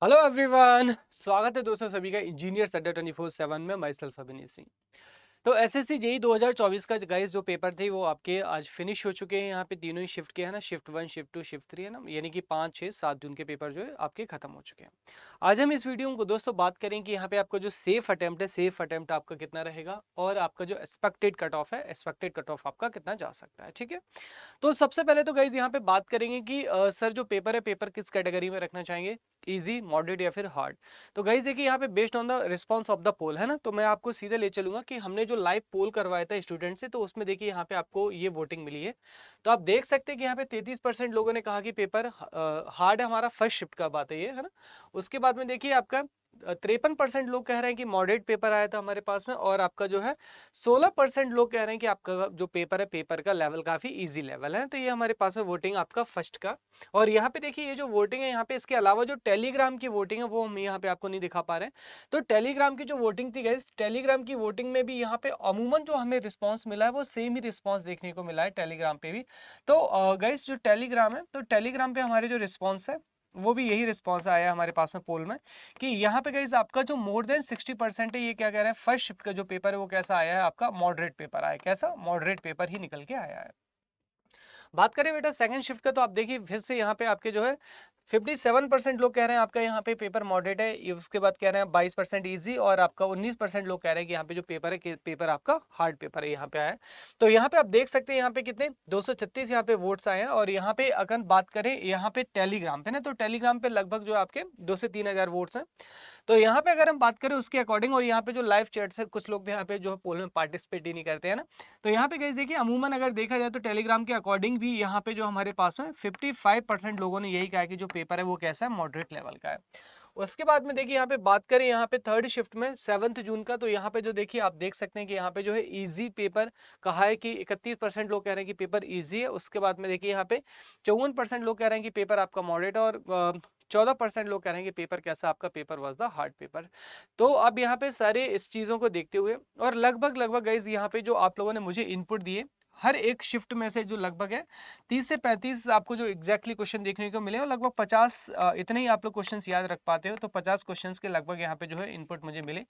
Hello everyone, स्वागत है दोस्तों सभी का इंजीनियर्स अड्डा 24/7 में। माई सेल्फ अभिनीत सिंह। तो एसएससी जेई 2024 का गाइस जो पेपर थे वो आपके आज फिनिश हो चुके हैं। यहाँ पे तीनों ही शिफ्ट के हैं ना, शिफ्ट 1, शिफ्ट 2, शिफ्ट 3 है ना, यानी कि 5, 6, 7 जून के पेपर जो है आपके खत्म हो चुके हैं। आज हम इस वीडियो को दोस्तों बात करें कि यहाँ पे आपका जो सेफ अटेम्प्ट है, सेफ अटेम्प्ट आपका कितना रहेगा और आपका जो एक्सपेक्टेड कट ऑफ है, एक्सपेक्टेड कट ऑफ आपका कितना जा सकता है। ठीक है, तो सबसे पहले तो गाइज यहाँ पे बात करेंगे कि सर जो पेपर है, पेपर किस कैटेगरी में रखना चाहेंगे, इजी, मॉडरेट या फिर हार्ड। तो गाइज देखिए यहाँ पे based on the response of the poll है ना, तो मैं आपको सीधे ले चलूंगा कि हमने जो लाइव पोल करवाया था स्टूडेंट से, तो उसमें देखिए यहाँ पे आपको ये वोटिंग मिली है। तो आप देख सकते हैं कि यहाँ पे 33% लोगों ने कहा कि पेपर हार्ड है। हमारा फर्स्ट शिफ्ट का बात है ये, है ना। उसके बाद में देखिए आपका 53% लोग कह रहे हैं कि मॉडरेट पेपर आया था हमारे पास में, और आपका जो है 16% लोग कह रहे हैं कि आपका जो पेपर है, पेपर का लेवल काफी इजी लेवल है। तो ये हमारे पास में वोटिंग आपका फर्स्ट का। और यहाँ पे देखिए ये जो वोटिंग है यहाँ पे, इसके अलावा जो टेलीग्राम की वोटिंग है वो हम यहाँ पे आपको नहीं दिखा पा रहे हैं। तो टेलीग्राम की जो वोटिंग थी गाइस, टेलीग्राम की वोटिंग में भी यहाँ पे अमूमन जो हमें रिस्पॉन्स मिला है वो सेम ही रिस्पॉन्स देखने को मिला है टेलीग्राम पे भी। तो गाइस जो टेलीग्राम है, तो टेलीग्राम पे हमारे जो रिस्पॉन्स है वो भी यही रिस्पॉन्स आया हमारे पास में पोल में, कि यहाँ पे गाइस आपका जो मोर देन 60% है, ये क्या कह रहे हैं, फर्स्ट शिफ्ट का जो पेपर है वो कैसा आया है, आपका मॉडरेट पेपर आया। कैसा? मॉडरेट पेपर ही निकल के आया है। बात करें बेटा सेकंड शिफ्ट का, तो आप देखिए फिर से यहाँ पे आपके जो है 57% लोग कह रहे हैं आपका यहाँ पे पेपर मॉडरेट है। उसके बाद कह रहे हैं 22% ईजी, और आपका 19% लोग कह रहे हैं कि यहाँ पे जो पेपर है, पेपर आपका हार्ड पेपर है यहाँ पे आया है। तो यहाँ पे आप देख सकते हैं यहाँ पे कितने 236 यहाँ पे वोट्स आए हैं। और यहाँ पे अगर बात करें यहाँ पे टेलीग्राम पे ना, तो टेलीग्राम पे लगभग जो आपके 2 से 3 हजार वोट्स हैं। तो यहाँ पे अगर हम बात करें उसके अकॉर्डिंग, और यहाँ पे जो लाइव चैट्स है, कुछ लोग यहाँ पे जो पोल में पार्टिसिपेट ही नहीं करते हैं ना। तो यहाँ पे गाइस देखिए अमूमन अगर देखा जाए तो टेलीग्राम के अकॉर्डिंग भी यहाँ पे जो हमारे पास में 55% लोगों ने यही कहा कि जो पेपर है वो कैसा है, मॉडरेट लेवल का है। उसके बाद में देखिए यहाँ पे बात करें यहाँ पे थर्ड शिफ्ट में 7 जून का, तो यहाँ पे जो देखिए आप देख सकते हैं कि यहाँ पे जो है इजी पेपर कहा है कि 31% लोग कह रहे हैं कि पेपर इजी है। उसके बाद में देखिए यहाँ पे 54% लोग कह रहे हैं कि पेपर आपका मॉडरेट, और 14% लोग कह रहे हैं कि पेपर कैसा, आपका paper was the hard paper. तो अब यहाँ पे सारे इस चीज़ों को देखते हुए, और लगभग लगभग गाइज यहाँ पे जो आप लोगों ने मुझे इनपुट दिए, हर एक शिफ्ट में से जो लगभग है 30 से 35 आपको जो एग्जैक्टली क्वेश्चन देखने को मिले, और लगभग 50 इतने ही आप लोग क्वेश्चंस याद रख पाते हो। तो 50 क्वेश्चंस के लगभग यहाँ पे जो है इनपुट मुझे मिले।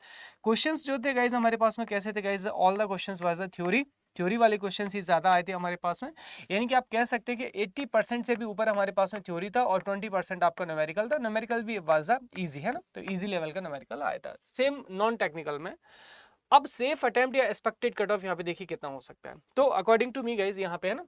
क्वेश्चंस जो थे गाइज हमारे पास में कैसे थे guys, all the questions was the theory, theory वाले क्वेश्चन ही ज्यादा आए थे हमारे पास में। यानी कि आप कह सकते हैं कि 80% से भी ऊपर हमारे पास में थ्योरी था, और 20% आपका न्यूमेरिकल था। न्यूमेरिकल भी वाज इजी है ना, तो इजी लेवल का न्यूमेरिकल आया था, सेम नॉन टेक्निकल में। अब सेफ अटेम्प्ट या एक्सपेक्टेड कट ऑफ यहाँ पे देखिए कितना हो सकता है। तो अकॉर्डिंग टू मी गाइज यहाँ पे है ना,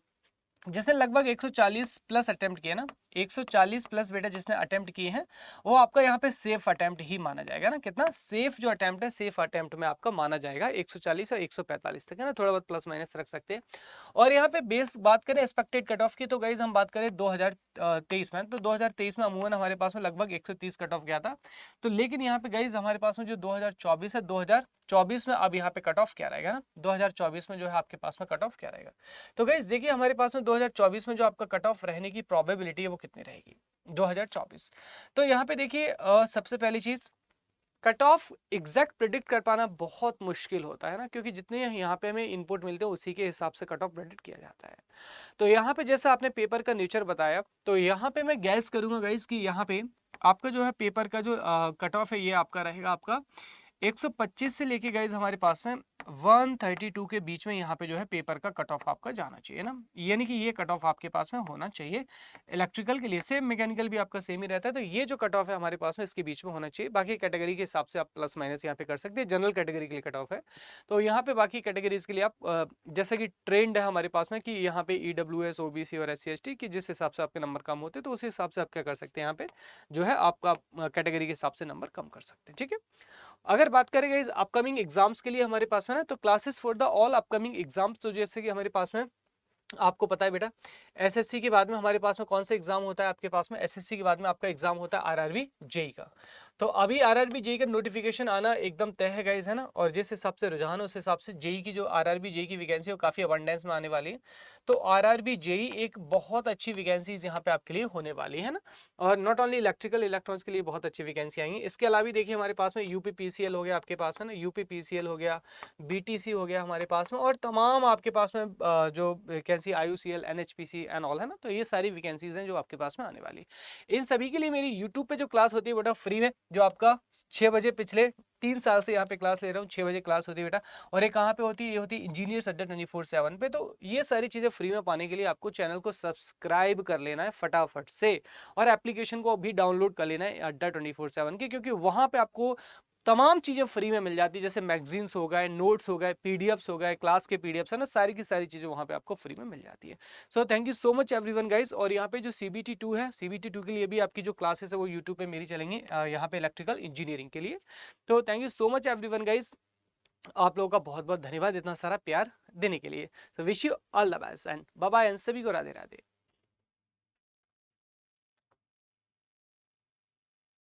जिसने लगभग 140 प्लस अटेम्प्ट किए ना, 140 प्लस बेटा जिसने अटेम्प्ट किए हैं, वो आपका यहाँ पे सेफ अटेम्प्ट ही माना जाएगा ना। कितना सेफ जो अटेम्प्ट है, सेफ अटेम्प्ट में आपका माना जाएगा 140 और 145 तक है ना, थोड़ा बहुत प्लस माइनस रख सकते हैं। और यहाँ पे बेस बात करें एक्सपेक्टेड कट ऑफ की, तो गाइज हम बात करें 2023 में, तो 2023 में अमूमन हमारे पास में लगभग 130 कट ऑफ गया था। तो लेकिन यहाँ पे गाइज हमारे पास में जो 2024 है, 2024 में अब यहाँ पे कट ऑफ क्या रहेगा ना, 2024 में जो है आपके पास में कट ऑफ क्या रहेगा। तो गाइस देखिए हमारे पास में 2024 में जो आपका कट ऑफ रहने की प्रोबेबिलिटी है वो कितनी रहेगी 2024। तो यहाँ पे देखिए सबसे पहली चीज, कट ऑफ एग्जैक्ट प्रिडिक्ट कर पाना बहुत मुश्किल होता है ना, क्योंकि जितने यहाँ पे हमें इनपुट मिलते हैं उसी के हिसाब से कट ऑफ प्रिडिक्ट किया जाता है। तो यहाँ पे जैसा आपने पेपर का नेचर बताया, तो यहाँ पे मैं गैस करूंगा गाइस कि यहाँ पे आपका जो है पेपर का जो कट ऑफ है ये आपका रहेगा आपका 125 से लेके गाइज हमारे पास में 132 के बीच में यहाँ पे जो है पेपर का कट ऑफ आपका जाना चाहिए ना, यानी कि ये कट ऑफ आपके पास में होना चाहिए। इलेक्ट्रिकल के लिए सेम, मैकेनिकल भी आपका सेम ही रहता है। तो ये जो कट ऑफ है हमारे पास में इसके बीच में होना चाहिए। बाकी कैटेगरी के हिसाब से आप प्लस माइनस यहाँ पे कर सकते हैं, जनरल कैटेगरी के लिए कट ऑफ है। तो यहाँ पे बाकी कैटेगरीज के लिए आप जैसे कि ट्रेंड है हमारे पास में कि यहाँ पे EWS, OBC और SC/ST की जिस हिसाब से आपके नंबर कम होते हैं, तो उस हिसाब से आप क्या कर सकते हैं, यहाँ पे जो है आपका कैटेगरी के हिसाब से नंबर कम कर सकते हैं। ठीक है, अगर बात करेंगे इस अपकमिंग एग्जाम्स के लिए हमारे पास में ना, तो classes for the all upcoming exams, तो जैसे कि हमारे पास में आपको पता है बेटा, एसएससी के बाद में हमारे पास में कौन सा एग्जाम होता है आपके पास में, एसएससी के बाद में आपका एग्जाम होता है आरआरबी जेई का। तो अभी आरआरबी जेई का नोटिफिकेशन आना एकदम तय है गाइस, है ना। और जिस हिसाब से रुझान है उस हिसाब से जेई की जो आरआरबी जेई की वैकेंसी है वो काफी अबंडेंस में आने वाली है। तो आरआरबी जेई एक बहुत अच्छी वैकेंसी यहाँ पे आपके लिए होने वाली है ना। और नॉट ओनली इलेक्ट्रिकल, इलेक्ट्रॉनिक्स के लिए बहुत अच्छी वैकेंसी आएंगी। इसके अलावा देखिए हमारे पास में यूपीपीसीएल हो गया आपके पास में ना, यूपीपीसीएल हो गया, बीटीसी हो गया हमारे पास में, और तमाम आपके पास में जो vacancy IUCL, NHPC, and all, है ना। तो ये सारी वैकेंसीज हैं जो आपके पास में आने वाली। इन सभी के लिए मेरी यूट्यूब पे जो क्लास होती है बेटा फ्री में, जो आपका 6 बजे, पिछले 3 साल से यहाँ पे क्लास ले रहा हूँ, 6 बजे क्लास होती है बेटा। और ये कहाँ पे होती है? ये होती है इंजीनियर्स अड्डा 24/7 पे। तो ये सारी चीज़ें फ्री में पाने के लिए आपको चैनल को सब्सक्राइब कर लेना है फटाफट से, और एप्लीकेशन को भी डाउनलोड कर लेना है अड्डा 24/7 की, क्योंकि वहाँ पे आपको तमाम चीज़ें फ्री में मिल जाती है, जैसे मैगजीन्स हो गए, नोट्स हो गए, पीडीएफ्स हो गए, क्लास के पीडीएफ्स, है ना, सारी की सारी चीज़ें वहाँ पे आपको फ्री में मिल जाती है। So thank you so much everyone guys. और यहाँ पे जो CBT 2 है, CBT 2 के लिए भी आपकी जो क्लासेस है वो यूट्यूब पे मेरी चलेंगी, यहाँ पे इलेक्ट्रिकल इंजीनियरिंग के लिए। तो thank you so much everyone guys, आप लोगों का बहुत बहुत धन्यवाद इतना सारा प्यार देने के लिए। तो wish you all the best and bye bye, and सभी को राधे राधे।